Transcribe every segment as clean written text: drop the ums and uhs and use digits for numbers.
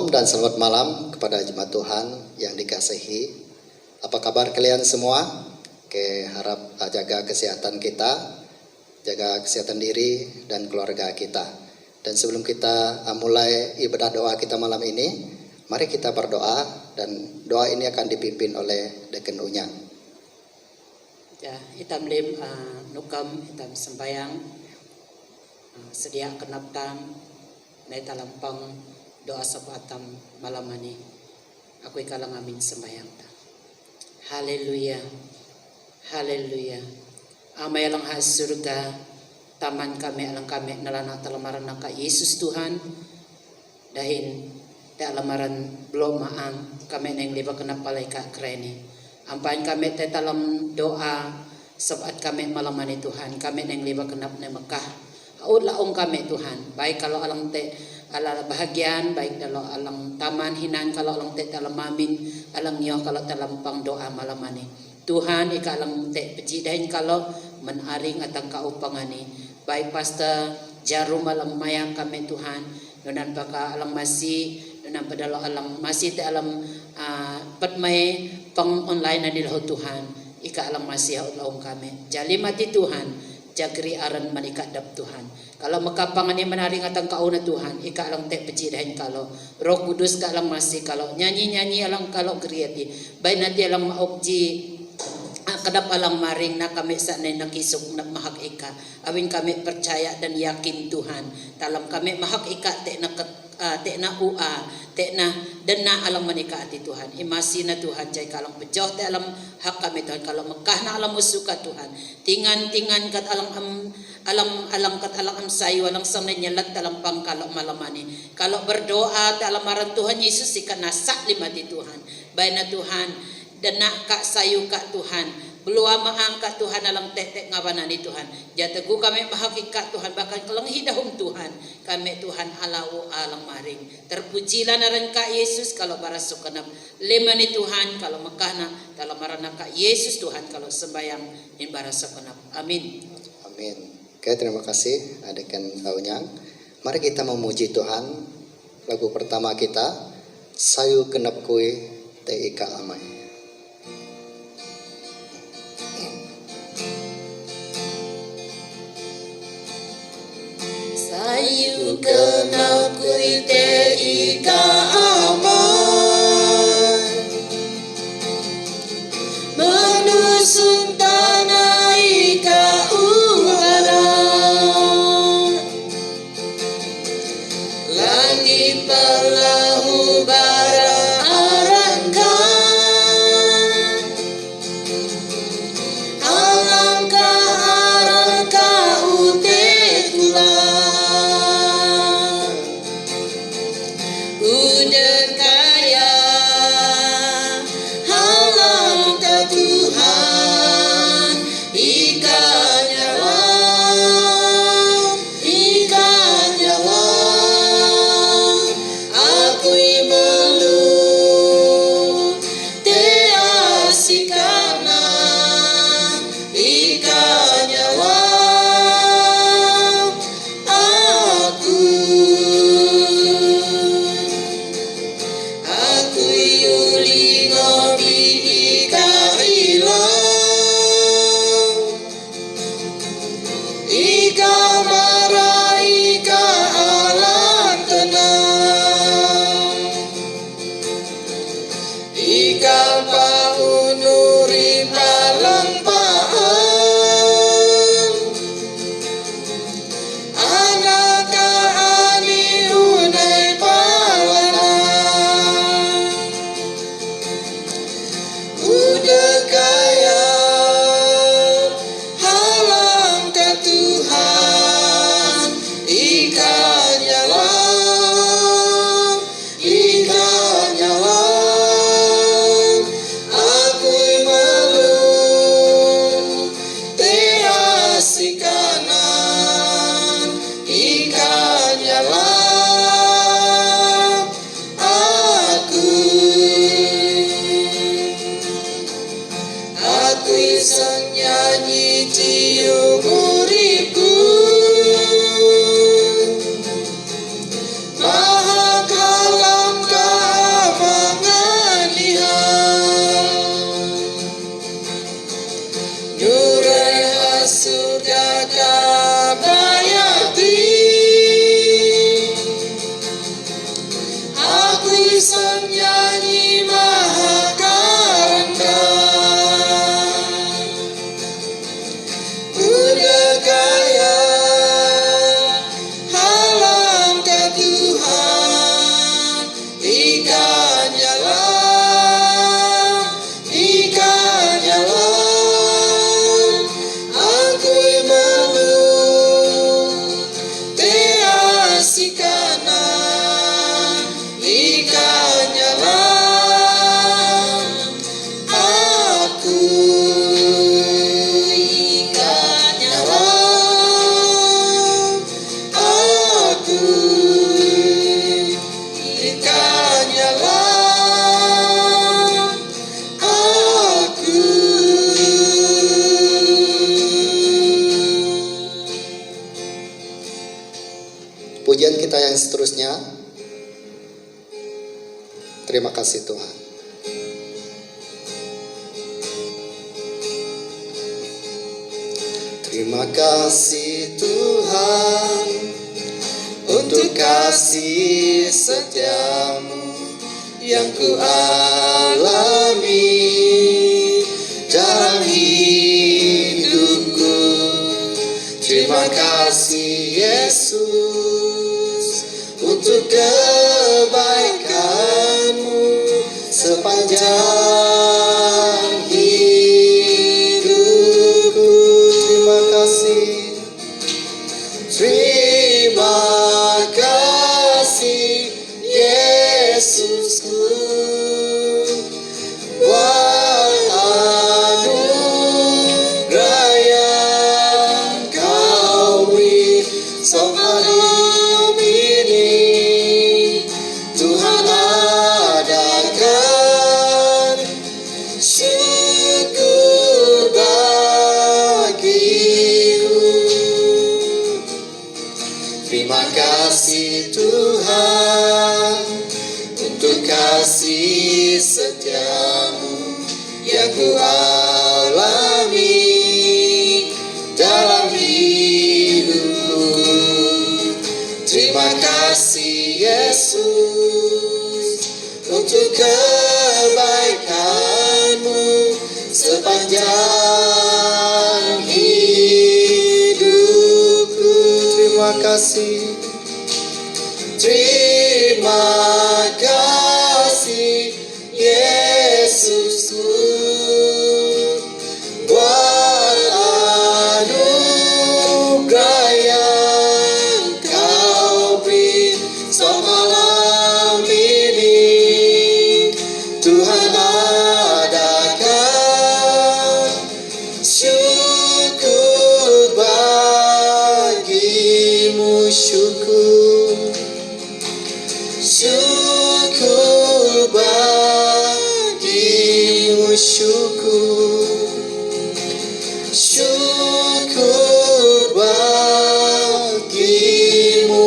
Shalom dan selamat malam kepada jemaat Tuhan yang dikasihi. Apa kabar kalian semua? Oke, harap jaga kesehatan kita, jaga kesehatan diri dan keluarga kita. Dan sebelum kita mulai ibadah doa kita malam ini, mari kita berdoa dan doa ini akan dipimpin oleh Deacon Unyang. Ya, itam lim nukam itam sembayang sedia kenaptan na italampang doa sa patam malam ini. Aku ikalang amin sembayang ta. Haleluya, haleluya. Amay alang ha surga, taman kami alang kami nalana talamaran na ka Yesus Tuhan. Dahil te alamaran belum maang kami nang liba kenap palay ka kreni. Ampain kami te talam doa sabat kami malam ini Tuhan. Kami nang liba kenap na Mekah. Haud laong kami Tuhan. Baik kalau alang te ala bahagian, baik kalau alang taman hinan, kalau alang te talam mamin, alang nyo kalau talampang doa malam ini. Tuhan ika alang te pejidahin kalau menaring atang kaupangani. Baik Pastor Jarum alang mayang kami Tuhan. Nunan baka alang masih, nunan padalo alang masih te alam patmay pang online na nila Tuhan. Ika alang masih haud laong kami. Jali mati Tuhan. Jagri aran manikadap Tuhan. Kalau makapangan yang menaring atang kauna Tuhan, ika alang te pejidahin kalau Roh Kudus ka alang masih kalau nyanyi alang kalau kriati. Bay nanti alang maopji kadap alang maring na kami sa nakisok na mahak ika. Awin kami percaya dan yakin Tuhan. Dalam kami mahak ika te na ua, te na dana alang manika ati Tuhan. Imasi na Tuhan jay kalang pejoh te alam hak kami Tuhan. Kalau Mekah na alam musuka Tuhan. Tingan kat alam kat alang am sayo alang sang nanyalat alang pangkalok malamani. Kalau berdoa te alamaran Tuhan Yesus ikan nasak lima di Tuhan. Bay na Tuhan dana ka sayo ka Tuhan. Belua maangkat Tuhan alang tetek ngawanani Tuhan. Jatagu kami mahakikat Tuhan. Bahkan kelang hidahum Tuhan. Kami Tuhan alau alang maring. Terpujilah naran ka Yesus kalau barasuk kenap. Lima ni Tuhan kalau mekana. Dalam marana ka Yesus Tuhan kalau sembayang in barasuk kenap. Amin. Amin. Oke, terima kasih Deacon Unyang. Mari kita memuji Tuhan. Lagu pertama kita, Sayu Kenap Kue Te Ika Amai. Sayu kenap kui te ika aman, menusung tanah ika ugaran, langit pelahu bara arangkan, alangka ute tulang. seterusnya. Terima kasih Tuhan. Terima kasih Tuhan untuk kasih setiamu yang ku alami dalam hidupku. Terima kasih Yesus untuk kebaikanmu sepanjang hidupku. Terima kasih. Terima kasih Yesusku buat anugerah yang Kau beri semalam ini. Tuhan adakan syukur bagiku. Terima kasih Tuhan untuk kasih setiamu yang ku alami dalam hidupku. Terima kasih Yesus untuk kebaikanmu sepanjang hidupku. Terima kasih. Terima kasih Yesusku buat anugerah yang Kau beri semalam ini. Tuhan adakan syukur bagimu. Syukur bagimu, syukur bagimu.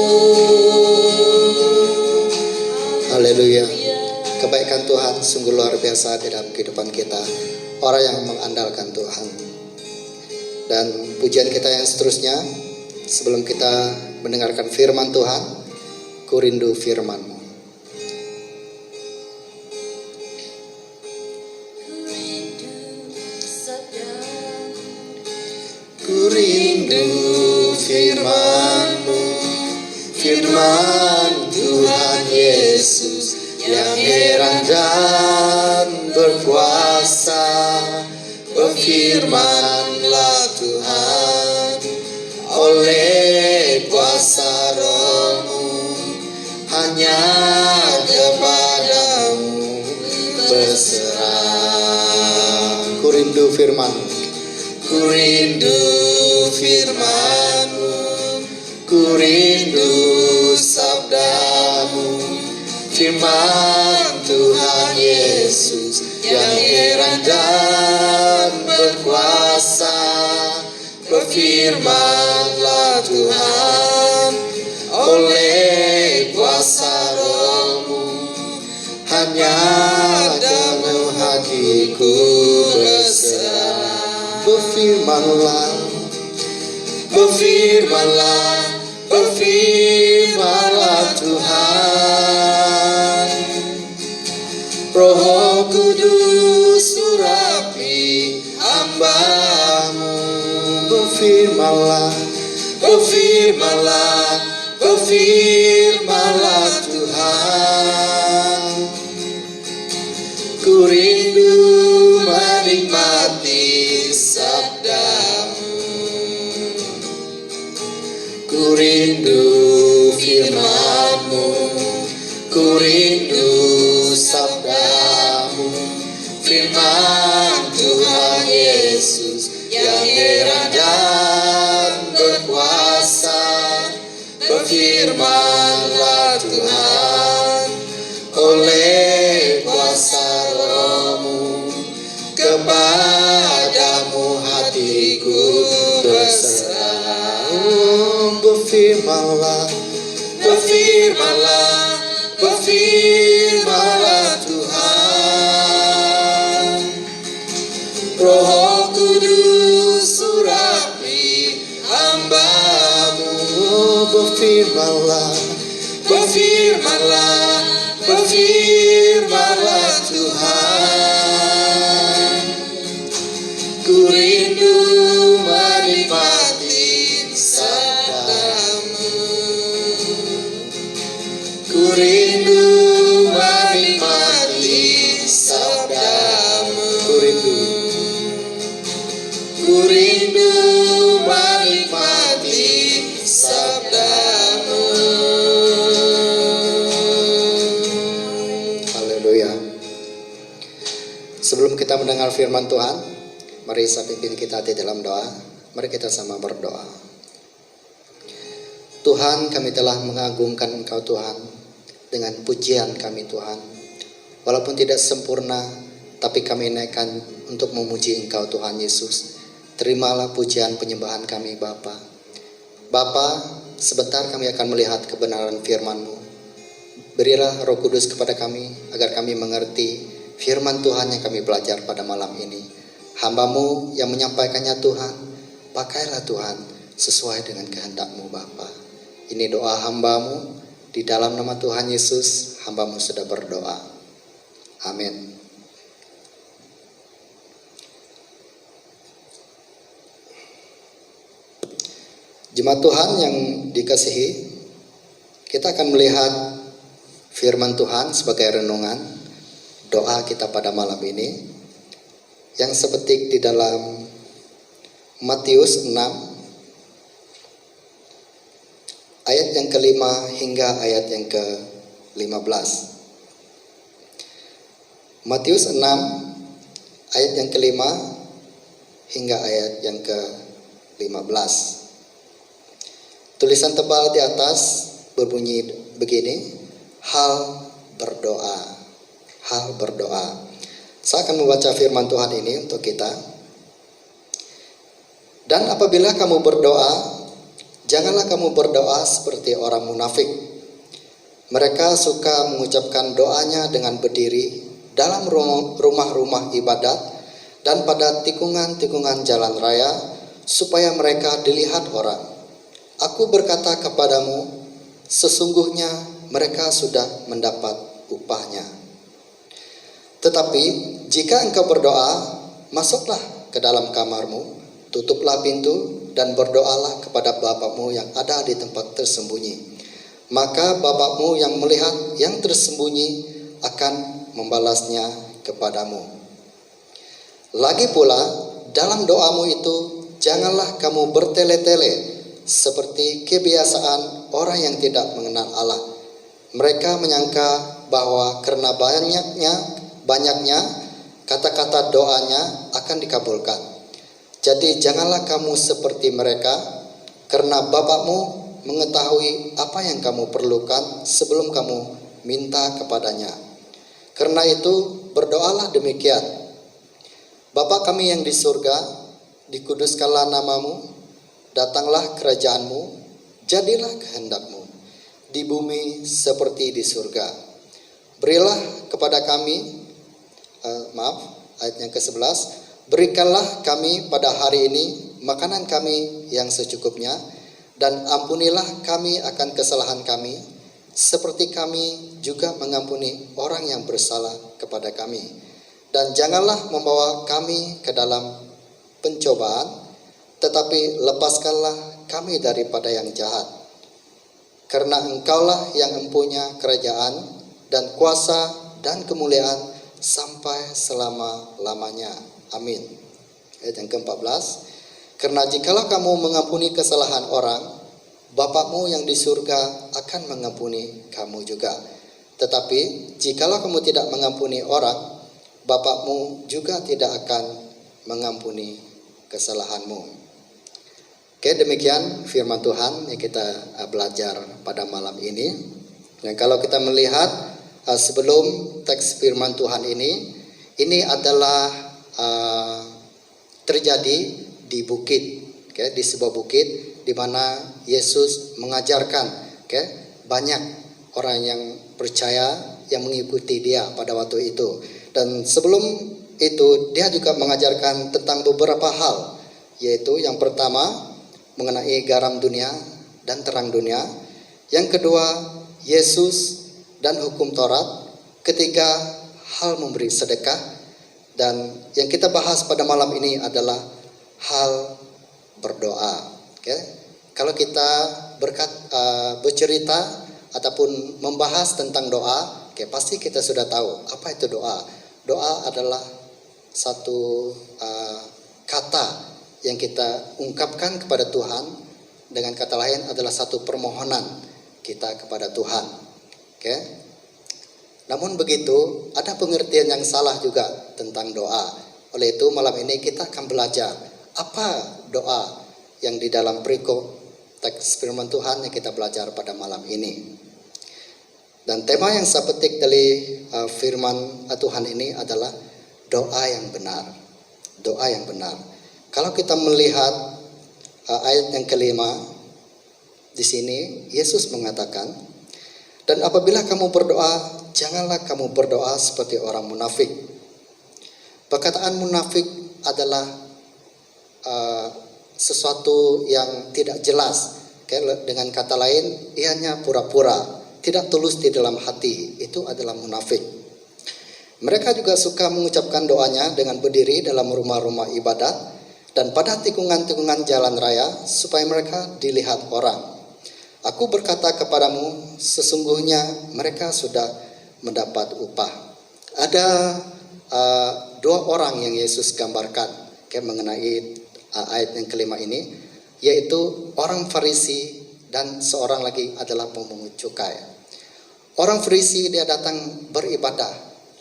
Haleluya. Kebaikan Tuhan sungguh luar biasa di dalam kehidupan kita, orang yang mengandalkan Tuhan. Dan pujian kita yang seterusnya, sebelum kita mendengarkan firman Tuhan, ku rindu firman-Mu. Ku rindu firman-Mu, firman Tuhan Yesus yang heran dan berkuasa. Berfirmanlah Tuhan, oleh kuasa Roh-Mu, hanya kepadamu berserah. Ku rindu firman-Mu. Ku rindu firman-Mu, ku rindu sabda-Mu, firman Tuhan Yesus yang heran dan berkuasa. Berfirmanlah Tuhan, oleh kuasa Roh-Mu, hanya dalam hatiku berserah. Berfirmanlah, berfirmanlah, berfirmanlah Tuhan. Roh Kudus urapi hamba-Mu. Berfirmanlah, berfirmanlah, berfirmanlah Tuhan. Ku rindu menikmati sabda-Mu. Ku rindu firman-Mu, ku rindu sabda-Mu, firman Tuhan Yesus yang heran dan berkuasa. Berfirmanlah Tuhan, oleh kuasa Roh-Mu, kepadamu hatiku berserah. Berfirmanlah, berfirmanlah berfirmanlah, berfirmanlah Tuhan. Roh Kudus urapi hamba-Mu, berfirmanlah, berfirmanlah, berfirmanlah Tuhan. Ku rindu menikmati sabda-Mu, ku rindu menikmati sabda-Mu, ku rindu menikmati sabda-Mu. Haleluya. Sebelum kita mendengar firman Tuhan, mari saya pimpin kita di dalam doa. Mari kita sama berdoa. Tuhan, kami telah mengagungkan Engkau Tuhan dengan pujian kami Tuhan. Walaupun tidak sempurna, tapi kami naikkan untuk memuji Engkau Tuhan Yesus. Terimalah pujian penyembahan kami Bapa. Bapa, sebentar kami akan melihat kebenaran firman-Mu. Berilah Roh Kudus kepada kami agar kami mengerti firman Tuhan yang kami belajar pada malam ini. Hamba-Mu yang menyampaikannya Tuhan, pakailah Tuhan sesuai dengan kehendak-Mu Bapa. Ini doa hamba-Mu, di dalam nama Tuhan Yesus hamba-Mu sudah berdoa. Amin. Jemaat Tuhan yang dikasihi, kita akan melihat firman Tuhan sebagai renungan doa kita pada malam ini yang sepetik di dalam Matius 6 ayat yang kelima hingga ayat yang ke-15. Matius 6 ayat yang kelima hingga ayat yang ke-15. Tulisan tebal di atas berbunyi begini, hal berdoa, hal berdoa. Saya akan membaca firman Tuhan ini untuk kita. Dan apabila kamu berdoa, janganlah kamu berdoa seperti orang munafik. Mereka suka mengucapkan doanya dengan berdiri dalam rumah-rumah ibadat dan pada tikungan-tikungan jalan raya, supaya mereka dilihat orang. Aku berkata kepadamu, sesungguhnya mereka sudah mendapat upahnya. Tetapi jika engkau berdoa, masuklah ke dalam kamarmu, tutuplah pintu dan berdoalah kepada Bapa-Mu yang ada di tempat tersembunyi. Maka Bapa-Mu yang melihat yang tersembunyi akan membalasnya kepadamu. Lagi pula, dalam doamu itu janganlah kamu bertele-tele seperti kebiasaan orang yang tidak mengenal Allah. Mereka menyangka bahwa karena banyaknya kata-kata doanya akan dikabulkan. Jadi janganlah kamu seperti mereka, karena Bapa-Mu mengetahui apa yang kamu perlukan sebelum kamu minta kepadanya. Karena itu berdoalah demikian. Bapa kami yang di surga, dikuduskanlah namamu, datanglah kerajaan-Mu, jadilah kehendak-Mu di bumi seperti di surga. Berilah kepada kami, ayat yang ke-11, berikanlah kami pada hari ini makanan kami yang secukupnya, dan ampunilah kami akan kesalahan kami, seperti kami juga mengampuni orang yang bersalah kepada kami. Dan janganlah membawa kami ke dalam pencobaan, tetapi lepaskanlah kami daripada yang jahat. Karena Engkaulah yang mempunyai kerajaan dan kuasa dan kemuliaan sampai selama-lamanya. Amin. Ayat yang ke-14. Karena jikalau kamu mengampuni kesalahan orang, Bapa-Mu yang di surga akan mengampuni kamu juga. Tetapi jikalau kamu tidak mengampuni orang, Bapa-Mu juga tidak akan mengampuni kesalahanmu. Oke, demikian firman Tuhan yang kita belajar pada malam ini. Dan kalau kita melihat sebelum teks firman Tuhan ini adalah terjadi di bukit, di sebuah bukit di mana Yesus mengajarkan banyak orang yang percaya yang mengikuti dia pada waktu itu. Dan sebelum itu dia juga mengajarkan tentang beberapa hal, yaitu yang pertama mengenai garam dunia dan terang dunia, yang kedua Yesus dan hukum Taurat, ketiga hal memberi sedekah, dan yang kita bahas pada malam ini adalah hal berdoa. Kalau kita bercerita ataupun membahas tentang doa, pasti kita sudah tahu apa itu doa. Doa adalah satu kata yang kita ungkapkan kepada Tuhan, dengan kata lain adalah satu permohonan kita kepada Tuhan. Namun begitu, ada pengertian yang salah juga tentang doa. Oleh itu malam ini kita akan belajar apa doa yang di dalam perikop teks firman Tuhan yang kita belajar pada malam ini. Dan tema yang saya petik dari firman Tuhan ini adalah doa yang benar. Doa yang benar. Kalau kita melihat ayat yang kelima di sini, Yesus mengatakan, dan apabila kamu berdoa, janganlah kamu berdoa seperti orang munafik. Perkataan munafik adalah sesuatu yang tidak jelas. Dengan kata lain, ianya pura-pura, tidak tulus di dalam hati. Itu adalah munafik. Mereka juga suka mengucapkan doanya dengan berdiri dalam rumah-rumah ibadat dan pada tikungan-tikungan jalan raya supaya mereka dilihat orang. Aku berkata kepadamu, sesungguhnya mereka sudah mendapat upah. Ada dua orang yang Yesus gambarkan mengenai ayat yang kelima ini, yaitu orang Farisi dan seorang lagi adalah pemungut cukai. Orang Farisi dia datang beribadah,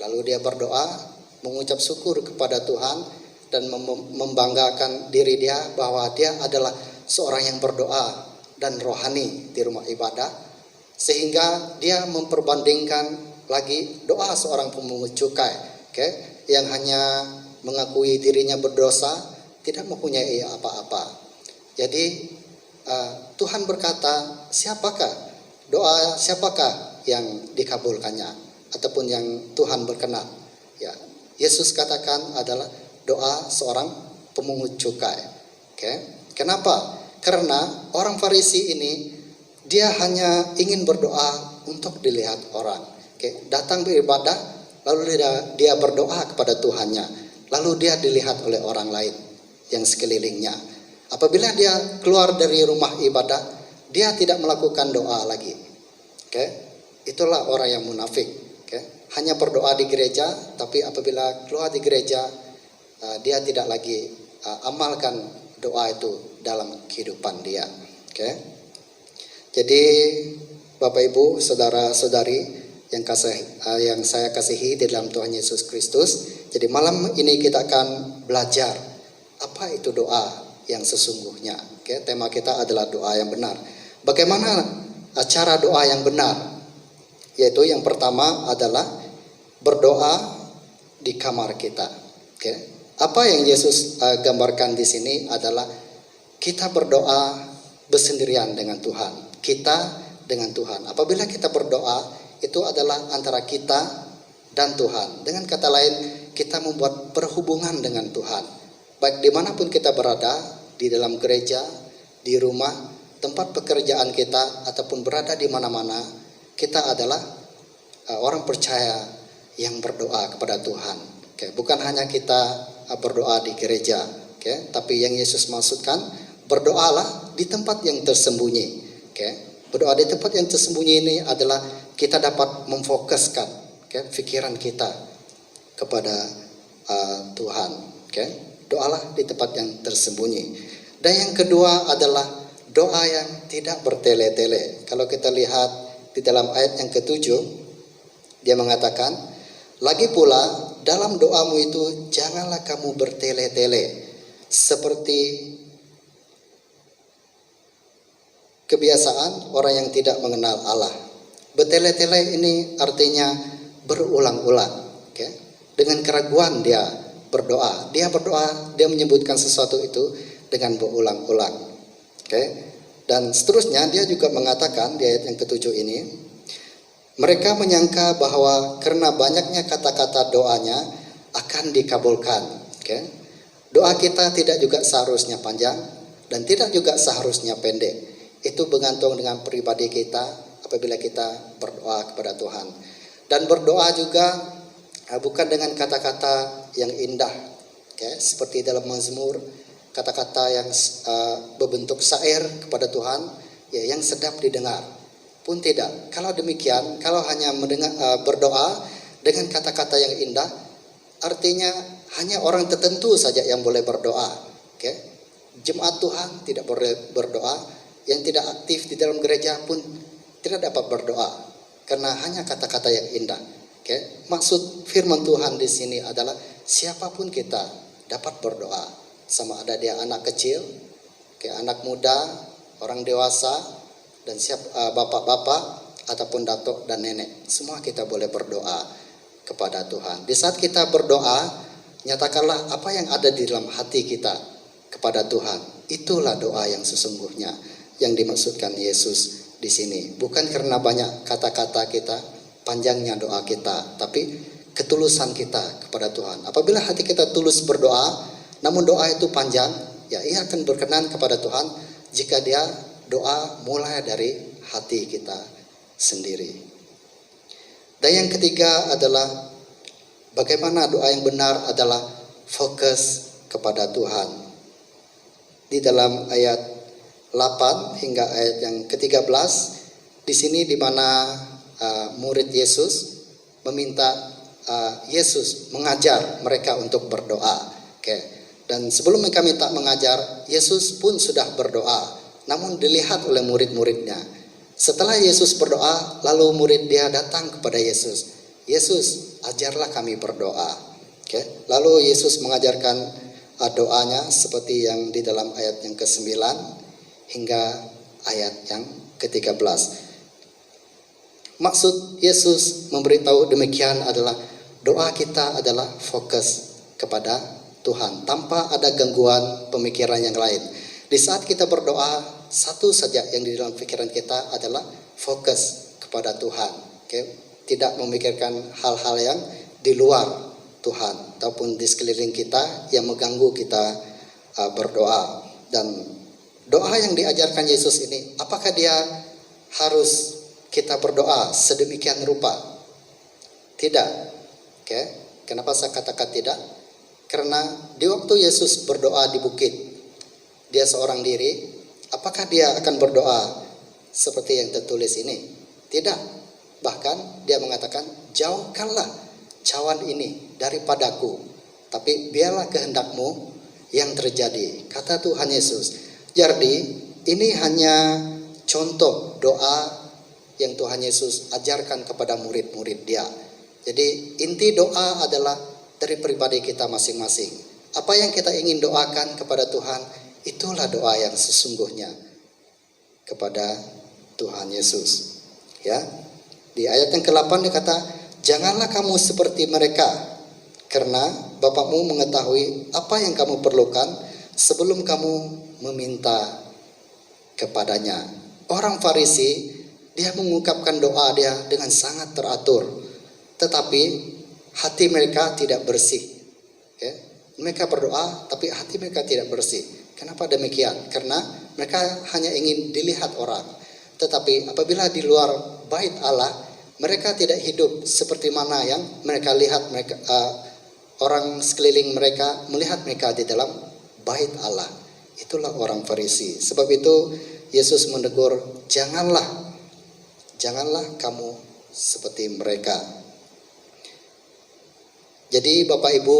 lalu dia berdoa, mengucap syukur kepada Tuhan dan membanggakan diri dia bahwa dia adalah seorang yang berdoa dan rohani di rumah ibadah, sehingga dia memperbandingkan lagi doa seorang pemungut cukai, yang hanya mengakui dirinya berdosa, tidak mempunyai apa-apa. Jadi Tuhan berkata, siapakah yang dikabulkannya ataupun yang Tuhan berkenan? Ya, Yesus katakan adalah doa seorang pemungut cukai. Kenapa? Karena orang Farisi ini dia hanya ingin berdoa untuk dilihat orang. Datang beribadah, lalu dia berdoa kepada Tuhannya, lalu dia dilihat oleh orang lain yang sekelilingnya. Apabila dia keluar dari rumah ibadah, dia tidak melakukan doa lagi. Itulah orang yang munafik. Hanya berdoa di gereja, tapi apabila keluar di gereja, dia tidak lagi amalkan doa itu dalam kehidupan dia. Jadi Bapak Ibu, saudara-saudari yang saya kasihi di dalam Tuhan Yesus Kristus, jadi malam ini kita akan belajar apa itu doa yang sesungguhnya. Tema kita adalah doa yang benar. Bagaimana cara doa yang benar? Yaitu yang pertama adalah berdoa di kamar kita. Apa yang Yesus gambarkan di sini adalah kita berdoa bersendirian dengan Tuhan. Kita dengan Tuhan. Apabila kita berdoa, itu adalah antara kita dan Tuhan. Dengan kata lain, kita membuat perhubungan dengan Tuhan. Baik dimanapun kita berada, di dalam gereja, di rumah, tempat pekerjaan kita, ataupun berada di mana-mana, kita adalah orang percaya yang berdoa kepada Tuhan. Bukan hanya kita berdoa di gereja, tapi yang Yesus maksudkan, berdoalah di tempat yang tersembunyi. Berdoa di tempat yang tersembunyi ini adalah kita dapat memfokuskan pikiran kita kepada Tuhan. Doalah di tempat yang tersembunyi. Dan yang kedua adalah doa yang tidak bertele-tele. Kalau kita lihat di dalam ayat yang ketujuh, dia mengatakan, lagi pula dalam doamu itu janganlah kamu bertele-tele seperti kebiasaan orang yang tidak mengenal Allah. Bertele-tele ini artinya berulang-ulang. Dengan keraguan dia berdoa. Dia berdoa, dia menyebutkan sesuatu itu dengan berulang-ulang. Dan seterusnya dia juga mengatakan di ayat yang ketujuh ini, Mereka menyangka bahwa karena banyaknya kata-kata doanya akan dikabulkan. Okay? Doa kita tidak juga seharusnya panjang dan tidak juga seharusnya pendek. Itu bergantung dengan pribadi kita apabila kita berdoa kepada Tuhan. Dan berdoa juga bukan dengan kata-kata yang indah, okay? Seperti dalam Mazmur, kata-kata yang berbentuk syair kepada Tuhan, ya, yang sedap didengar. Pun tidak. Kalau demikian, kalau hanya berdoa dengan kata-kata yang indah, artinya hanya orang tertentu saja yang boleh berdoa. Okay? Jemaat Tuhan tidak boleh berdoa, yang tidak aktif di dalam gereja pun tidak dapat berdoa karena hanya kata-kata yang indah. Okay? Maksud firman Tuhan di sini adalah siapapun kita dapat berdoa, sama ada dia anak kecil, okay, anak muda, orang dewasa, dan bapak-bapak ataupun datuk dan nenek, semua kita boleh berdoa kepada Tuhan. Di saat kita berdoa, nyatakanlah apa yang ada di dalam hati kita kepada Tuhan. Itulah doa yang sesungguhnya yang dimaksudkan Yesus di sini. Bukan karena banyak kata-kata kita, panjangnya doa kita, tapi ketulusan kita kepada Tuhan. Apabila hati kita tulus berdoa, namun doa itu panjang, ya ia akan berkenan kepada Tuhan jika dia doa mulai dari hati kita sendiri. Dan yang ketiga adalah bagaimana doa yang benar adalah fokus kepada Tuhan. Di dalam ayat 8 hingga ayat yang ke-13, di sini di mana murid Yesus meminta Yesus mengajar mereka untuk berdoa. Okay. Dan sebelum mereka minta mengajar, Yesus pun sudah berdoa. Namun dilihat oleh murid-muridnya. Setelah Yesus berdoa, lalu murid dia datang kepada Yesus. Yesus, ajarlah kami berdoa. Okay. Lalu Yesus mengajarkan doanya seperti yang di dalam ayat yang ke-9 hingga ayat yang ke-13. Maksud Yesus memberitahu demikian adalah doa kita adalah fokus kepada Tuhan tanpa ada gangguan pemikiran yang lain. Di saat kita berdoa, satu saja yang di dalam pikiran kita adalah fokus kepada Tuhan. Okay? Tidak memikirkan hal-hal yang di luar Tuhan ataupun di sekeliling kita yang mengganggu kita berdoa. Dan doa yang diajarkan Yesus ini, apakah dia harus kita berdoa sedemikian rupa? Tidak. Okay? Kenapa saya katakan tidak? Karena di waktu Yesus berdoa di bukit, dia seorang diri, apakah dia akan berdoa seperti yang tertulis ini? Tidak. Bahkan dia mengatakan, jauhkanlah cawan ini daripadaku, tapi biarlah kehendakmu yang terjadi, kata Tuhan Yesus. Jadi ini hanya contoh doa yang Tuhan Yesus ajarkan kepada murid-murid dia. Jadi inti doa adalah dari pribadi kita masing-masing. Apa yang kita ingin doakan kepada Tuhan, itulah doa yang sesungguhnya kepada Tuhan Yesus. Ya, di ayat yang ke-8 dikata, janganlah kamu seperti mereka, karena Bapakmu mengetahui apa yang kamu perlukan sebelum kamu meminta kepadanya. Orang Farisi, dia mengungkapkan doa dia dengan sangat teratur, tetapi hati mereka tidak bersih. Ya, mereka berdoa, tapi hati mereka tidak bersih. Kenapa demikian? Karena mereka hanya ingin dilihat orang. Tetapi apabila di luar bait Allah, mereka tidak hidup seperti mana yang mereka lihat. Orang sekeliling mereka melihat mereka di dalam bait Allah. Itulah orang Farisi. Sebab itu Yesus menegur, janganlah kamu seperti mereka. Jadi Bapak Ibu,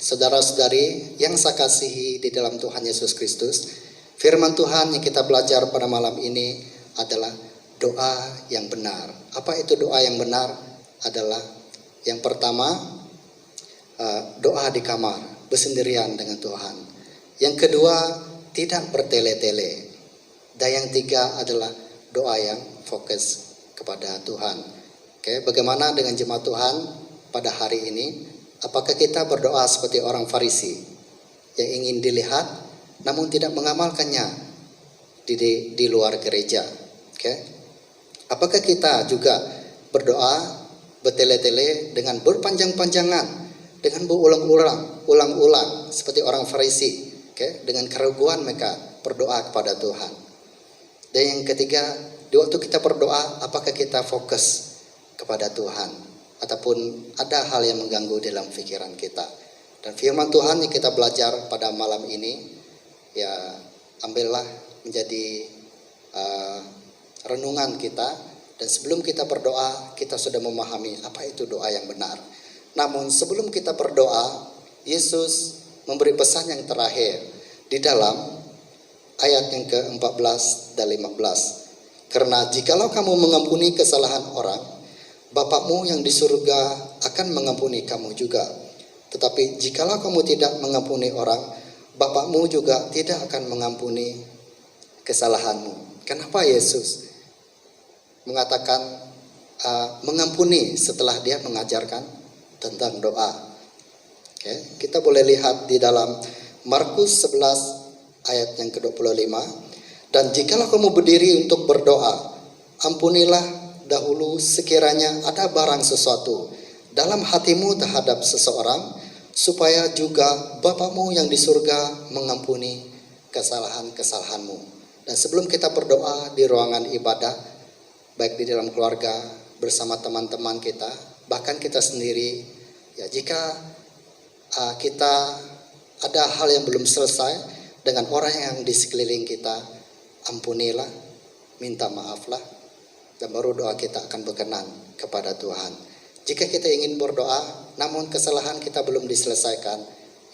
saudara-saudari yang saya kasihi di dalam Tuhan Yesus Kristus, firman Tuhan yang kita belajar pada malam ini adalah doa yang benar. Apa itu doa yang benar? Adalah yang pertama, doa di kamar, bersendirian dengan Tuhan. Yang kedua, tidak bertele-tele. Dan yang tiga adalah doa yang fokus kepada Tuhan. Oke, bagaimana dengan jemaat Tuhan pada hari ini? Apakah kita berdoa seperti orang Farisi yang ingin dilihat namun tidak mengamalkannya di luar gereja? Okay? Apakah kita juga berdoa bertele-tele dengan berpanjang-panjangan, dengan berulang-ulang seperti orang Farisi, dengan keraguan mereka berdoa kepada Tuhan. Dan yang ketiga, di waktu kita berdoa, apakah kita fokus kepada Tuhan ataupun ada hal yang mengganggu dalam pikiran kita. Dan firman Tuhan yang kita belajar pada malam ini, ya ambillah menjadi renungan kita. Dan sebelum kita berdoa, kita sudah memahami apa itu doa yang benar. Namun sebelum kita berdoa, Yesus memberi pesan yang terakhir di dalam ayat yang ke-14 dan 15. Karena jikalau kamu mengampuni kesalahan orang, Bapakmu yang di surga akan mengampuni kamu juga. Tetapi jikalau kamu tidak mengampuni orang, Bapakmu juga tidak akan mengampuni kesalahanmu. Kenapa Yesus mengatakan mengampuni setelah dia mengajarkan tentang doa? Kita boleh lihat di dalam Markus 11 ayat yang ke-25. Dan jikalau kamu berdiri untuk berdoa, ampunilah dahulu sekiranya ada barang sesuatu dalam hatimu terhadap seseorang, supaya juga Bapakmu yang di surga mengampuni kesalahan-kesalahanmu. Dan sebelum kita berdoa di ruangan ibadah, baik di dalam keluarga, bersama teman-teman kita, bahkan kita sendiri, ya jika kita ada hal yang belum selesai dengan orang yang di sekeliling kita, ampunilah, minta maaflah, dan baru doa kita akan berkenan kepada Tuhan. Jika kita ingin berdoa, namun kesalahan kita belum diselesaikan,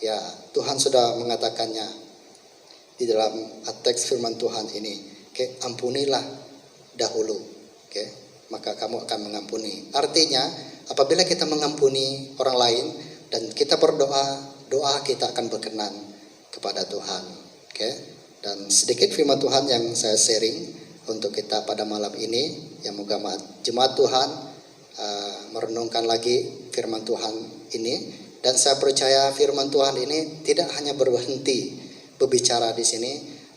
ya Tuhan sudah mengatakannya di dalam teks firman Tuhan ini, ampunilah dahulu, maka kamu akan mengampuni. Artinya, apabila kita mengampuni orang lain dan kita berdoa, doa kita akan berkenan kepada Tuhan. Dan sedikit firman Tuhan yang saya sharing untuk kita pada malam ini, yang moga jemaat Tuhan merenungkan lagi firman Tuhan ini. Dan saya percaya firman Tuhan ini tidak hanya berhenti berbicara di sini,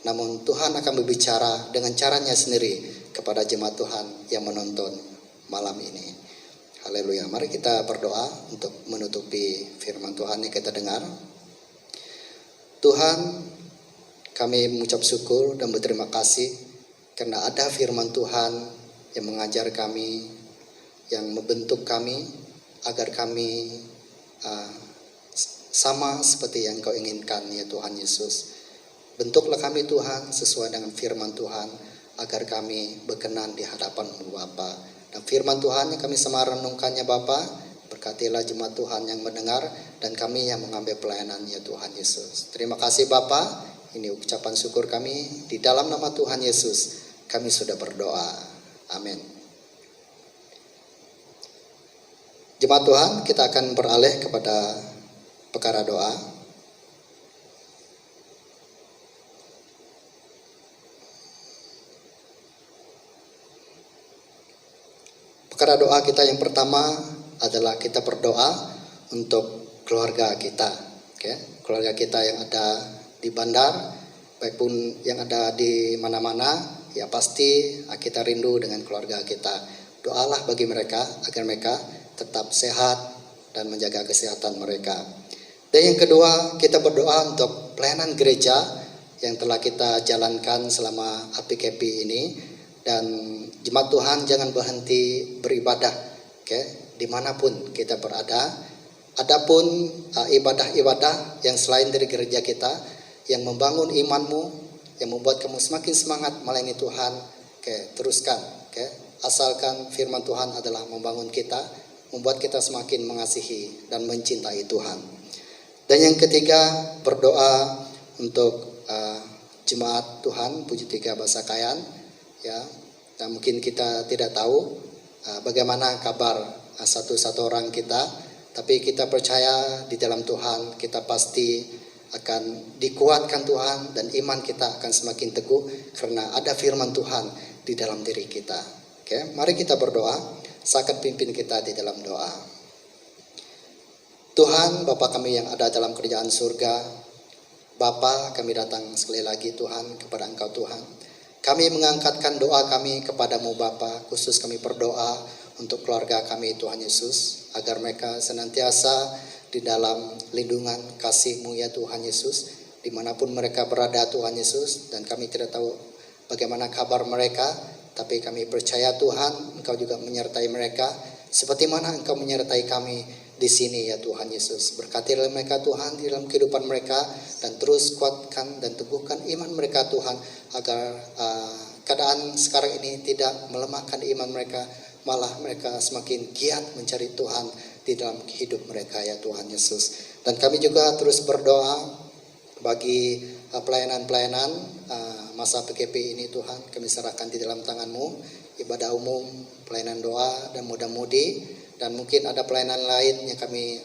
namun Tuhan akan berbicara dengan caranya sendiri kepada jemaat Tuhan yang menonton malam ini. Haleluya. Mari kita berdoa untuk menutupi firman Tuhan yang kita dengar. Tuhan, kami mengucap syukur dan berterima kasih karena ada firman Tuhan yang mengajar kami, yang membentuk kami agar kami sama seperti yang Kau inginkan, ya Tuhan Yesus. Bentuklah kami Tuhan sesuai dengan firman Tuhan agar kami berkenan di hadapan-Mu Bapa. Dan firman Tuhan yang kami sama renungkannya Bapa, berkatilah jemaat Tuhan yang mendengar dan kami yang mengambil pelayanan, ya Tuhan Yesus. Terima kasih Bapa. Ini ucapan syukur kami di dalam nama Tuhan Yesus. Kami sudah berdoa. Amin. Jemaat Tuhan, kita akan beralih kepada perkara doa. Perkara doa kita yang pertama adalah kita berdoa untuk keluarga kita. Keluarga kita yang ada di bandar, baik pun yang ada di mana-mana, ya pasti kita rindu dengan keluarga kita. Doalah bagi mereka agar mereka tetap sehat dan menjaga kesehatan mereka. Dan yang kedua, kita berdoa untuk pelayanan gereja yang telah kita jalankan selama APKP ini. Dan jemaat Tuhan jangan berhenti beribadah, dimanapun kita berada. Adapun ibadah-ibadah yang selain dari gereja kita, yang membangun imanmu, yang membuat kamu semakin semangat melayani Tuhan, teruskan. Asalkan firman Tuhan adalah membangun kita, membuat kita semakin mengasihi dan mencintai Tuhan. Dan yang ketiga, berdoa untuk jemaat Tuhan Puji Tiga Basakayan, ya. Dan mungkin kita tidak tahu bagaimana kabar satu-satu orang kita, tapi kita percaya di dalam Tuhan kita pasti akan dikuatkan Tuhan dan iman kita akan semakin teguh karena ada firman Tuhan di dalam diri kita. Mari kita berdoa, saya akan pimpin kita di dalam doa. Tuhan, Bapa kami yang ada dalam kerajaan surga, Bapa, kami datang sekali lagi Tuhan kepada Engkau Tuhan. Kami mengangkatkan doa kami kepadamu Bapa, khusus kami berdoa untuk keluarga kami Tuhan Yesus, agar mereka senantiasa di dalam lindungan kasih-Mu ya Tuhan Yesus, dimanapun mereka berada Tuhan Yesus. Dan kami tidak tahu bagaimana kabar mereka, tapi kami percaya Tuhan Engkau juga menyertai mereka, seperti mana Engkau menyertai kami di sini ya Tuhan Yesus. Berkatilah mereka Tuhan di dalam kehidupan mereka, dan terus kuatkan dan teguhkan iman mereka Tuhan, agar keadaan sekarang ini tidak melemahkan iman mereka, malah mereka semakin giat mencari Tuhan di dalam hidup mereka ya Tuhan Yesus. Dan kami juga terus berdoa bagi pelayanan-pelayanan masa PKP ini Tuhan, kami serahkan di dalam tangan-Mu, ibadah umum, pelayanan doa dan muda-mudi, dan mungkin ada pelayanan lain yang kami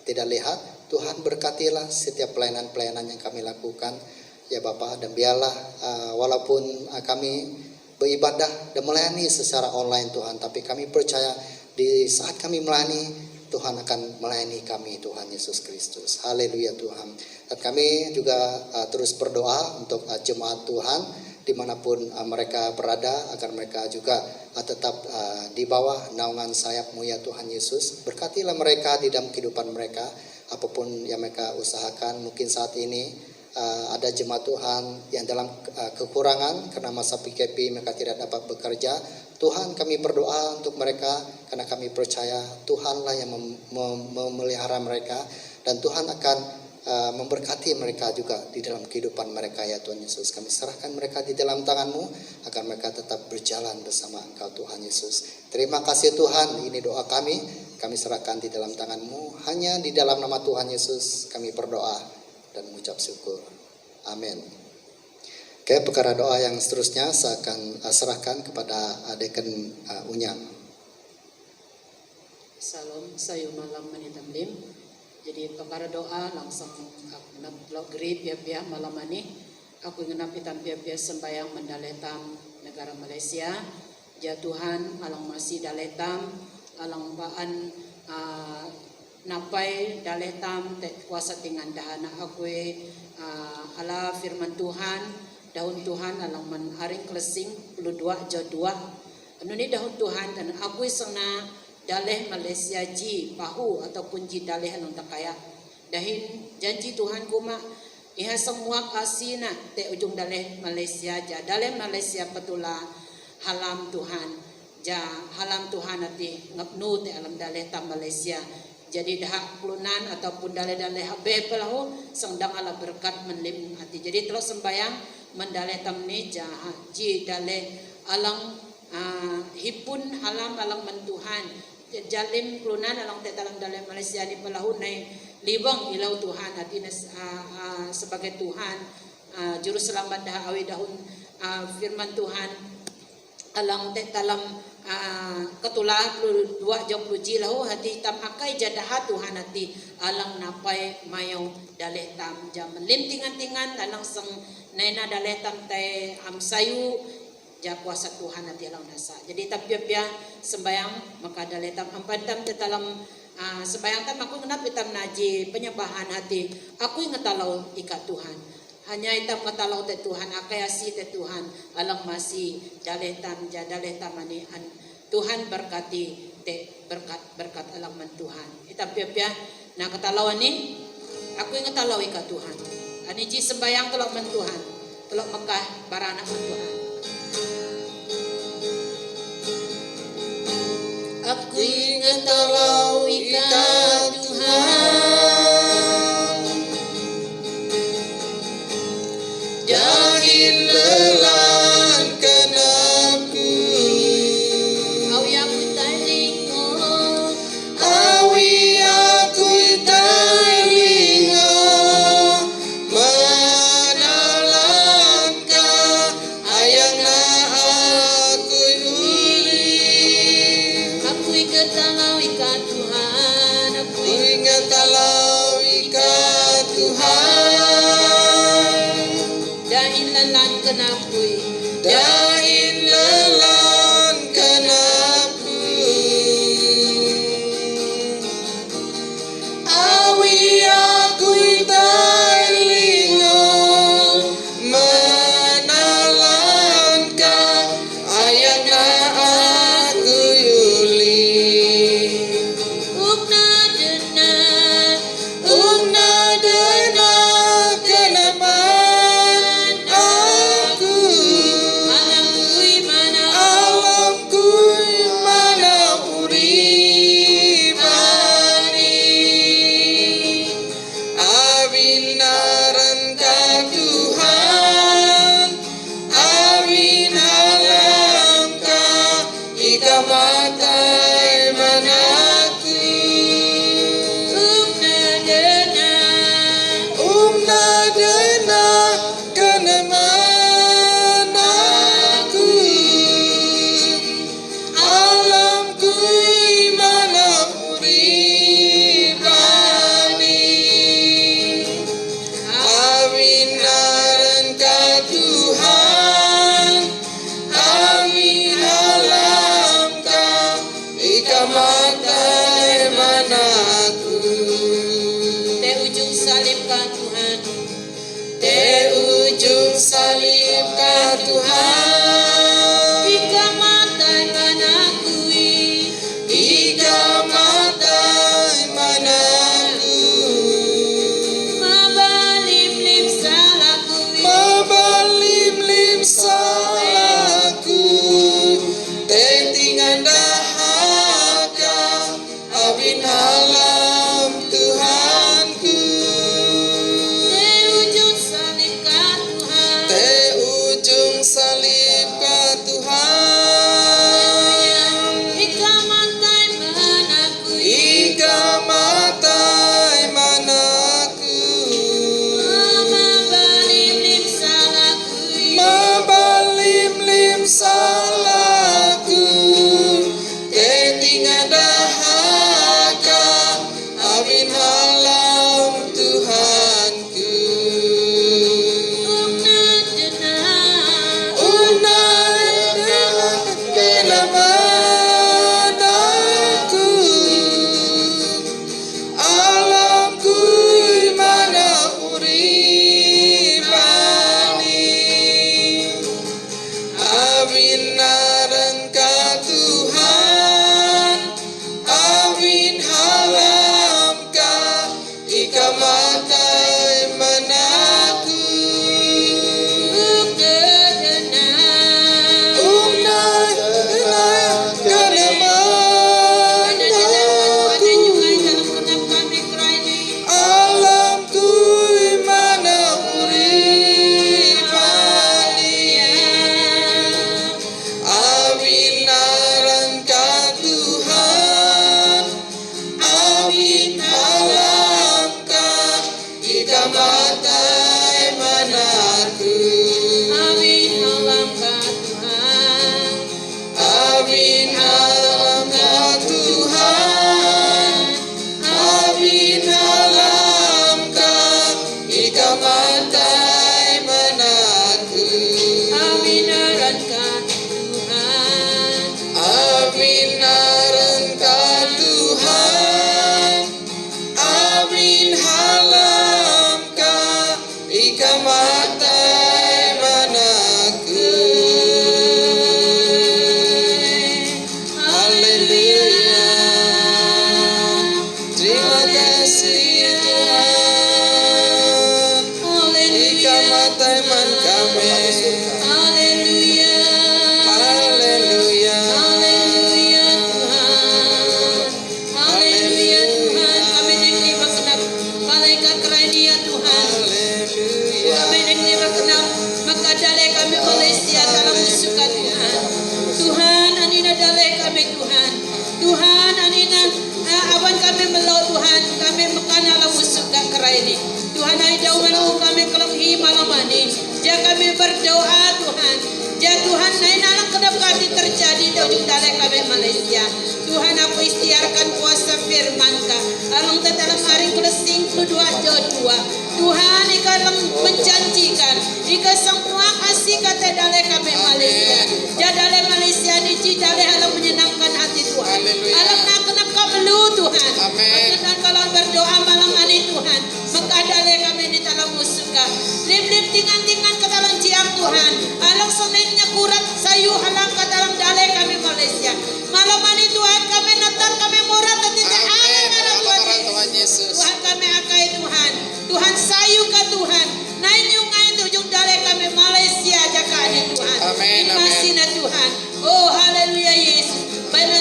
tidak lihat. Tuhan berkatilah setiap pelayanan-pelayanan yang kami lakukan ya Bapa, dan biarlah walaupun kami beribadah dan melayani secara online Tuhan, tapi kami percaya di saat kami melayani, Tuhan akan melayani kami Tuhan Yesus Kristus. Haleluya Tuhan. Dan kami juga terus berdoa untuk jemaat Tuhan dimanapun mereka berada, agar mereka juga tetap di bawah naungan sayap-Mu ya Tuhan Yesus. Berkatilah mereka di dalam kehidupan mereka, apapun yang mereka usahakan. Mungkin saat ini ada jemaat Tuhan yang dalam kekurangan karena masa PKP mereka tidak dapat bekerja. Tuhan, kami berdoa untuk mereka, karena kami percaya Tuhanlah yang memelihara mereka, dan Tuhan akan memberkati mereka juga di dalam kehidupan mereka ya Tuhan Yesus. Kami serahkan mereka di dalam tangan-Mu, agar mereka tetap berjalan bersama Engkau Tuhan Yesus. Terima kasih Tuhan, ini doa kami serahkan di dalam tangan-Mu. Hanya di dalam nama Tuhan Yesus kami berdoa dan mengucap syukur. Amin. Oke, perkara doa yang seterusnya saya akan serahkan kepada Dekan Unyang. Salam, saya malam manitamlim. Jadi perkara doa langsung aku nak grip ya malam ini. Aku ngenap itam pia sembayang mendaletam negara Malaysia. Ya Tuhan, alang masih daletam, alang baan napai daletam kuasa tingan dahana aku ala firman Tuhan. Daun Tuhan alang haring kelesing 22 jauh 2. Anu ni daun Tuhan dan aku sana daleh Malaysia ji pahu ataupun ji daleh alang takaya. Dahin janji Tuhan kuma iha semua kasina te ujung daleh Malaysia ja daleh Malaysia petula halam Tuhan ja halam Tuhan ati ngapnu te alam daleh tam Malaysia. Jadi dah kelunan ataupun daleh-daleh habe pelahu sangdang ala berkat menlim hati. Jadi terus sembayang mendaleh tamne ji daleh alang hipun halam alang mentuhan jalim kelunan alang tetalang daleh Malaysia ni pelahu nai libang ilau Tuhan hati sebagai Tuhan juru selamat dah awi dahun firman Tuhan alang tetalang ketulah 2 jam luji lahu hati tam akai jadah Tuhan hati alang napai mayau daleh tam jam lintingan-tingan alang sang naina daleh tam tai amsayu ja kuasa Tuhan hati alang nasa. Jadi tapia sembayang maka daleh tam ampan tam tetalam sembayang tam aku ngenap itam naji penyembahan hati aku ingetalau ikat Tuhan. Hanya itam katalau te Tuhan akai asi te Tuhan alang masih daleh tam ja daleh tam ani Tuhan berkati te berkat alang man Tuhan. Itam pia na katalau ani aku ingetalau ikat Tuhan. Ani ji sembayang telok man Tuhan, telok Mekah baranak man Tuhan. Aku ingetalau ikat Tuhan, Jahil lelan kenaku, awi aku talingo, awi aku telinga, menalangkah ayang na aku uli. aku ingetalau ikat Tuhan, salib kah Tuhan, Di ujung salib kah Tuhan, jika mata menakui, Jika mata manaku mabalim-lim salahku, Mabalim-lim salahku Tentingan dahaka Abin halam Tuhanku di ujung salib kah Tuhan, Di ujung salib kah Tuhan, jika mata menakui, Ika matai manaku mabalim-lim salahku, Mabalim-lim salahku Tentingan dahaka Abin halam Tuhanku Unai kelaman aku Alamku mana uripani Abin narangka Tuhan Abin halamka Ika matai manaku Unai kelaman aku Alamku mana uripani Abin narangka Tuhan Abin halamka Ika matai manaku Abin halamka Tuhan Abin halamka Ika matai manaku Abin narangka Tuhan Abin halamka Ika matai manaku Haleluya Terima kasih Tuhan Ika matai man kami Haleluya. Haleluya Haleluya Tuhan. Haleluya Tuhan. Kami dikini berkenap malaikat kerajaan Tuhan. Haleluya Kami dikini berkenap maka dalai kami Malaysia dalam suka Tuhan. Tuhan anina dalai kami Tuhan. Tuhan anina awan kami melau Tuhan. Kami makan dalam suka kerajaan. Tuhan ai dauman kami kalau malam ini. Jangan kami berdoa Tuhan. Ya Tuhan, naik nalang kedap kami terjadi di ujung dalai kami Malaysia. Tuhan aku istiarkan kuasa firman-Ka. Alung dalam hari ke-52 Tuhan ikalam menjanjikan ika semua kasih kata dalai kami Malaysia. Ya dalai Malaysia ni dalai alam menyenangkan hati Tuhan. Haleluya. Alam nak kenap kabelu Tuhan. Amin. Dan kalau berdoa malam hari Tuhan, maka dalai kami di dalam musuka. Lip-lip tingan-tingan ke dalam jiang Tuhan. Alam sonetnya kurat sayu halang ke dalam dalai kami Malaysia. Malam hari Tuhan kami natar kami murah tetapi Amin. alam Dalam Tuhan Yesus. Tuhan kami akai Tuhan. Tuhan sayu ke Tuhan. Naik nyungai ujung dalai kami Malaysia jakani Tuhan. Amin, amin. Masih na Tuhan. Oh haleluya Yesus. Baik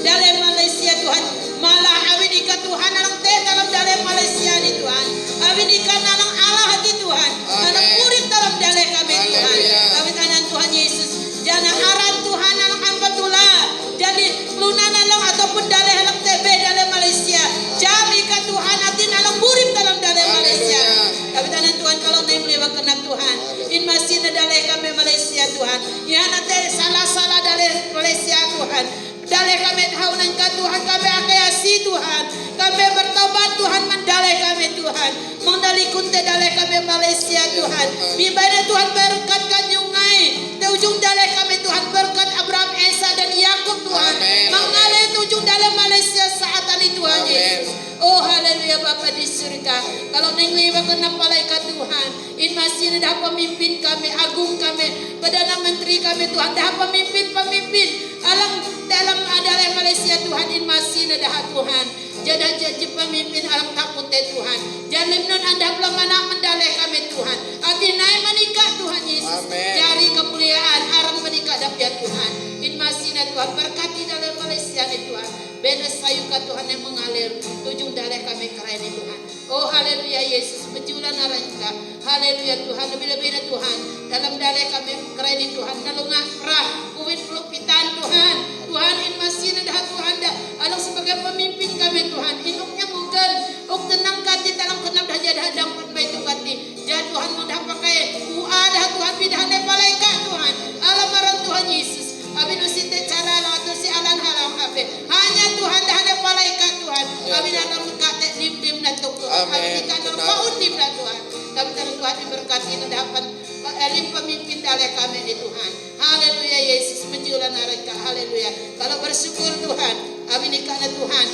dalai Malaysia Tuhan. Malah awin ika Tuhan alang teh dalam dalai Malaysia ni Tuhan. Awin ika alang Allah hati Tuhan. Alang Amin. murid dalam dalai kami Tuhan. Haleluya. Kami tangan Tuhan Yesus. Jangan aran Tuhan alang ampatulah. Jadi lunan alang ataupun dalai alang TB dalai Malaysia. Jami ka Tuhan hati alang murid dalam dalai Malaysia. Haleluya. Kami tangan Tuhan kalau naik melihat kena Tuhan. In masih na dalai kami Malaysia Tuhan. Ya nanti salah-salah dalai Malaysia Tuhan. Dalai kami tahunan ka Tuhan, kami akayasi Tuhan. Kami bertobat Tuhan, mendalai kami Tuhan. Mendali kunte dalai kami Malaysia Tuhan. Bimbainya Tuhan berkatkan nyungai. Di ujung dalai kami Tuhan berkat Abraham, Esa dan Yakub Tuhan. Amin. Mengalir ujung dalai Malaysia saat ini Tuhan Amin. Yesus. Oh haleluya Bapa di surga. Kalau neng liwa kena palaikat Tuhan, in masih dah pemimpin kami, agung kami, Perdana Menteri kami Tuhan, dah pemimpin alam dalam adalah Malaysia Tuhan, in masih dah Tuhan. Jadi pemimpin alam takut Tuhan. Jalim non anda belum mana mendalih kami Tuhan. Hati naik menikah Tuhan Yesus. Amen. Jari kemuliaan arang menikah dapat Tuhan. In masih Tuhan berkati dalam Malaysia ni Tuhan. Benes sayuka Tuhan yang mengalir. Tujung dalih kami keren Tuhan. Oh haleluya Yesus. Bejulan arangka. Haleluya Tuhan. Lebih-lebih Tuhan. Dalam dalih kami keren Tuhan. Nalungak rah. Kuwit pelupitan Tuhan. Tuhan in masih dah Tuhan dah. Alang sebagai pemimpin kami Tuhan. Inuknya mungkin. Uk tenang kati dalam kenap dah jadi hadang perbaik tu kati. Jadi Tuhan mau dah pakai. Dah Tuhan pindah ne malaikat Tuhan. Alam marah Tuhan Yesus. Abin usite cara lah tu si alan halang abe. Hanya Tuhan dah ada malaikat Tuhan. Abin alam kate dim datuk Tuhan. Abin ikan paun dim dah Tuhan. Kami Tuhan diberkati dapat elim pemimpin dalih kami di Tuhan. Haleluya Yesus menjulan mereka. Haleluya. Kalau bersyukur Tuhan, abin ikan Tuhan.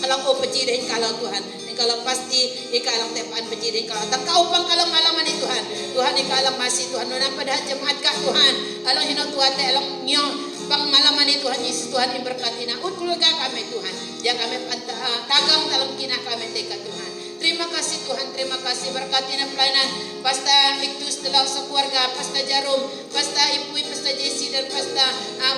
Kalau kau pejirin kalau Tuhan, kalau pasti ikalang tepaan pejirin kalau tak kau pang kalau malaman ni Tuhan, Tuhan ikalang masih Tuhan nuna pada jemaat kak Tuhan, alang hinau Tuhan te alang nyo pang malaman ni Tuhan Yesus Tuhan berkati na keluarga kami Tuhan, dia kami tagang dalam kina kami teka Tuhan. Terima kasih Tuhan, terima kasih berkati na pelayanan Pasta Iktus dalam sekeluarga, Pasta Jarum, Pasta Ipui, Pasta Jesse dan Pasta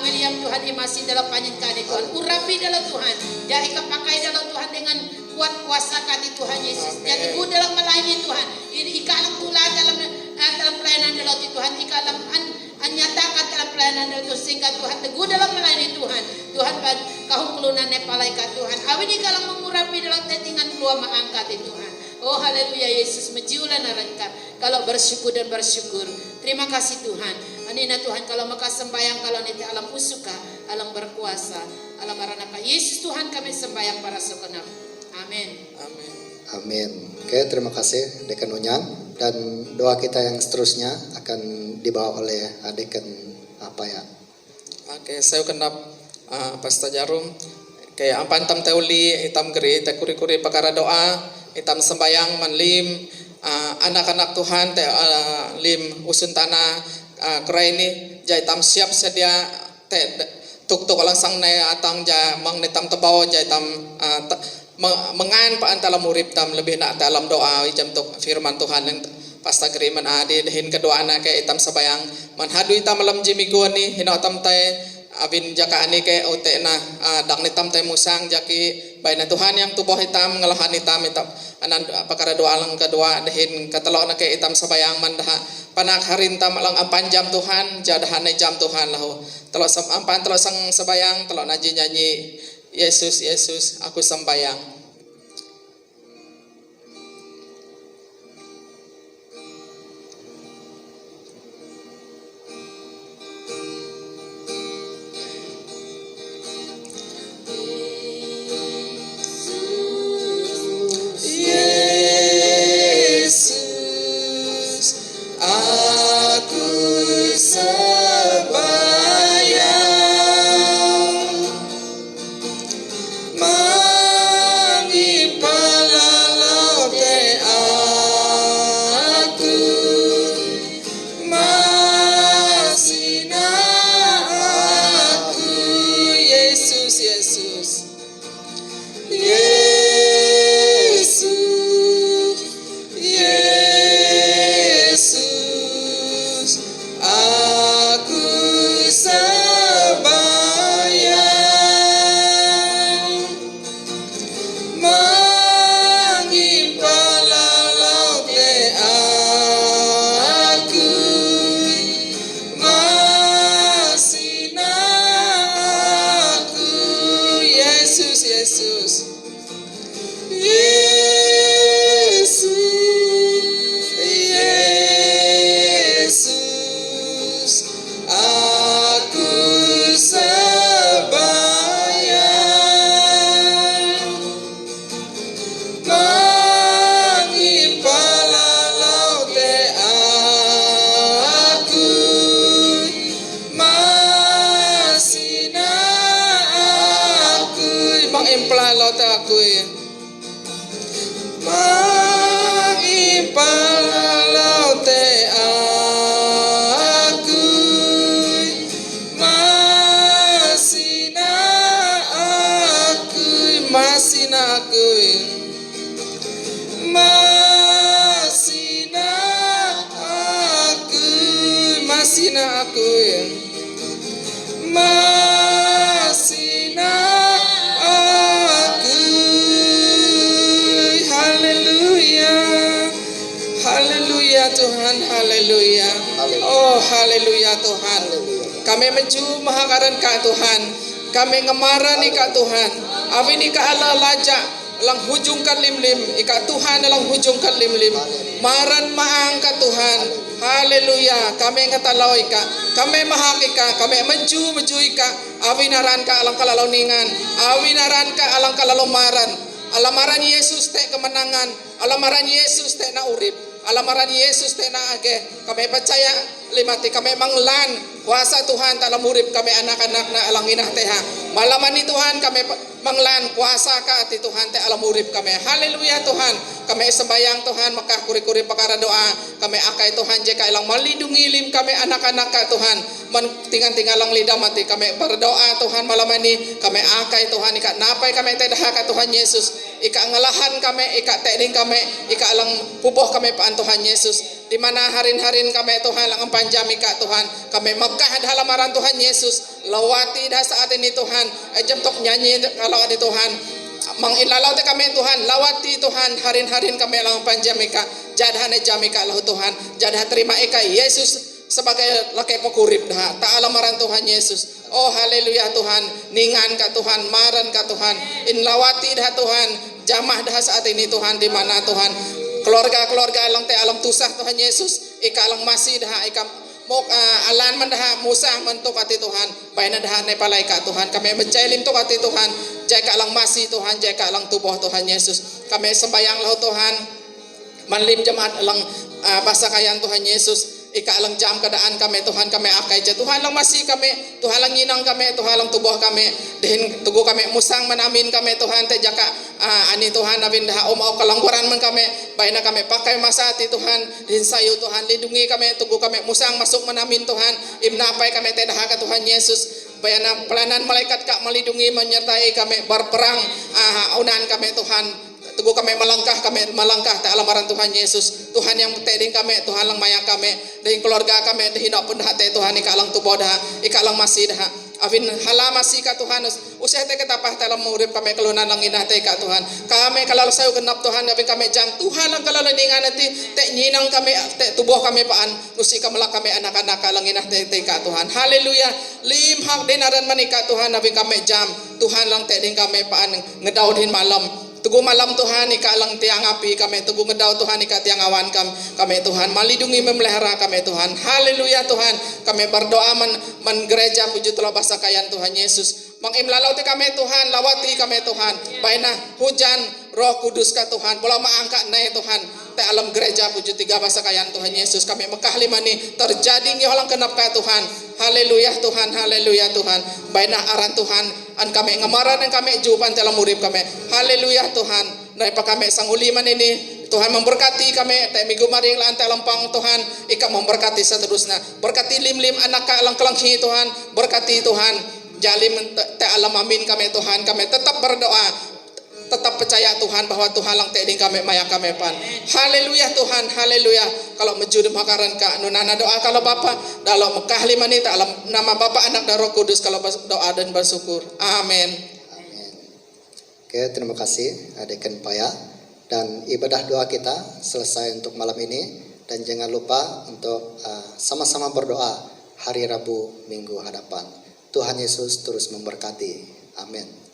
William Tuhan masih dalam panjangkan Tuhan. Urapi dalam Tuhan, jadi kepakai dalam Tuhan dengan kuat kuasa kati Tuhan Yesus. Jadi ku dalam melayani Tuhan, ini ikalang tulah dalam pelayanan dalam Tuhan, ikalang nyatakan dalam pelayanan dalam Tuhan sehingga Tuhan teguh dalam melayani Tuhan. Tuhan kahung kelunan nepalaikat Tuhan. Awin ikalang mengurapi dalam tetingan keluar maangkat Tuhan. Oh haleluya Yesus menjulan narangka. Kalau bersyukur dan bersyukur. Terima kasih Tuhan. Anina Tuhan kalau maka sembayang kalau niti alam usuka, alam berkuasa, alam maranaka. Yesus Tuhan kami sembayang para sekenap. Amin. Amin. Amin. Oke, terima kasih Dekan Unyang, dan doa kita yang seterusnya akan dibawa oleh Dekan apa ya? Oke, saya kenap Pasta Jarum. Kayak apa entam teuli, hitam geri, kuri-kuri perkara doa, hitam sembayang manlim, anak-anak Tuhan lim usun tanah kerai ini, jai tam siap sedia tuk langsang na atang ja mang netam tebaw jai tam mengan pa antala murid tam lebih nak dalam doa jam tuk firman Tuhan yang pasta geri man adi dehin kedua anak ke itam sabayang man hadu itam malam jimigo ni hino tam tay abin jaka ani ke ote na dang nitam tay musang jaki baina Tuhan yang tubuh hitam ngelahan hitam anan perkara doa lang kedua dehin katelok na ke itam sabayang man dah panak harin tam lang panjam Tuhan jadahan jam Tuhan lahu telok ampan telok sang sabayang telok naji nyanyi Yesus Yesus aku sembayang. aku masina aku. Haleluya, haleluya Tuhan, haleluya. Oh haleluya Tuhan. Kami menju mahakaran ka Tuhan. Kami ngemaran ni ka Tuhan. Awi ni ka ala lajak lang hujungkan lim-lim. Ika Tuhan lang hujungkan lim-lim. Maran maang ka Tuhan. Haleluya. Kami ngatalaw ika. Kami mahak ika. Kami menju ika. Awi naran ka alang kalalauningan. Awi naran ka alang kalalomaran. Alamaran Yesus te kemenangan. Alamaran Yesus te na urip. Alamaran Yesus te na age. Kami percaya limati kami manglan kuasa Tuhan dalam urip kami anak-anak na alang inah teha. Malaman ni Tuhan kami manglan kuasa ka ati Tuhan te alam urip kami. Haleluya Tuhan. Kami sembayang Tuhan maka kuri-kuri perkara doa. Kami akai Tuhan jika ilang melindungi lim kami anak-anak ka Tuhan. Tinggal-tinggal lang lidah mati kami berdoa Tuhan malam ini. Kami akai Tuhan ika napai kami te dah ka Tuhan Yesus. Ika ngalahan kami, ika tekning kami, ika alang pupoh kami paan Tuhan Yesus. Di mana harin-harin kami Tuhan lang panjang ika Tuhan. Kami Mekah halamaran Tuhan Yesus. Lawati dah saat ini Tuhan. Jam tok nyanyi kalau ada Tuhan. Mangilalau te kami Tuhan. Lawati Tuhan harin-harin kami lang panjang ika. Jadah jam ika lahu Tuhan. Jadah terima ika Yesus sebagai lakai pekurip dah. Tak alamaran Tuhan Yesus. Oh haleluya Tuhan. Ningan ka Tuhan, maran ka Tuhan. Inlawati dah Tuhan. Jamah dah saat ini Tuhan di mana Tuhan. Keluarga-keluarga alang te alam tusah Tuhan Yesus. Ika alang masih dah ika mok alan man dah musah mentuk ati Tuhan. Baina dah ne palai ka Tuhan. Kami menjailim tuk ati Tuhan. Jika alang masih Tuhan, jika alang tubuh Tuhan Yesus. Kami sembayang lahu Tuhan. Manlim jemaat alang pasakayan Tuhan Yesus. Ika alang jam keadaan kami Tuhan kami akai je Tuhan lang masih kami Tuhan lang nginang kami Tuhan lang tubuh kami dihin tugu kami musang menamin kami Tuhan te jaka ani Tuhan nabin dah om kalangguran men kami baina kami pakai masa ti Tuhan dihin sayu Tuhan lindungi kami tugu kami musang masuk menamin Tuhan imnapai kami te dah ka Tuhan Yesus bayana pelayanan malaikat kak melindungi menyertai kami berperang unan kami Tuhan. Tugu kami melangkah tak alamaran Tuhan Yesus. Tuhan yang teding kami, Tuhan lang maya kami, dengan keluarga kami, dihina pun dah te Tuhan ika lang tubuh dah, ika lang masih dah. Afin hala masih ka Tuhan, usah te ketapah dalam urip kami kelunan lang inah te ka Tuhan. Kami kalau sayu genap Tuhan, afin kami jang Tuhan lang kalau leningan nanti te nyinang kami, te tubuh kami paan, nusi kamelak kami anak-anak lang inah te ka Tuhan. Haleluya. Lim hak dinaran manika Tuhan, afin kami jam Tuhan lang teding kami paan ngedaudhin malam. Tugu malam Tuhan ika lang tiang api kami tugu ngedaw Tuhan ika tiang awan kami Tuhan melindungi memelihara kami Tuhan. Haleluya Tuhan. Kami berdoa men gereja puji telah pasakayan Tuhan Yesus. Mangimlalau te kami Tuhan, lawati kami Tuhan. Baina hujan Roh Kudus ka Tuhan. Bola maangkat naik Tuhan. Te alam gereja puji tiga pasakayan Tuhan Yesus. Kami Mekah lima ni terjadi ngiholang kenap ka Tuhan. Haleluya Tuhan, haleluya Tuhan. Baina aran Tuhan an kami ngamaran dan kami jupan dalam urip kami. Haleluya Tuhan. Dari pa kami sanguliman ini Tuhan memberkati kami. Te minggu maring lan te lampang Tuhan ika memberkati seterusnya. Berkati lim-lim anak ka alang kelanghi Tuhan. Berkati Tuhan. Jalim te alam amin kami Tuhan. Kami tetap berdoa. Tetap percaya Tuhan bahwa Tuhan lang teding kami maya kami pan. Haleluya Tuhan, haleluya. Kalau menjudi makaran ka nunana doa kalau Bapa dalam Mekah lima ni dalam nama Bapa Anak dan Roh Kudus kalau doa dan bersyukur. Amin. Amin. Oke, terima kasih Adekan Paya dan ibadah doa kita selesai untuk malam ini dan jangan lupa untuk sama-sama berdoa hari Rabu minggu hadapan. Tuhan Yesus terus memberkati. Amin.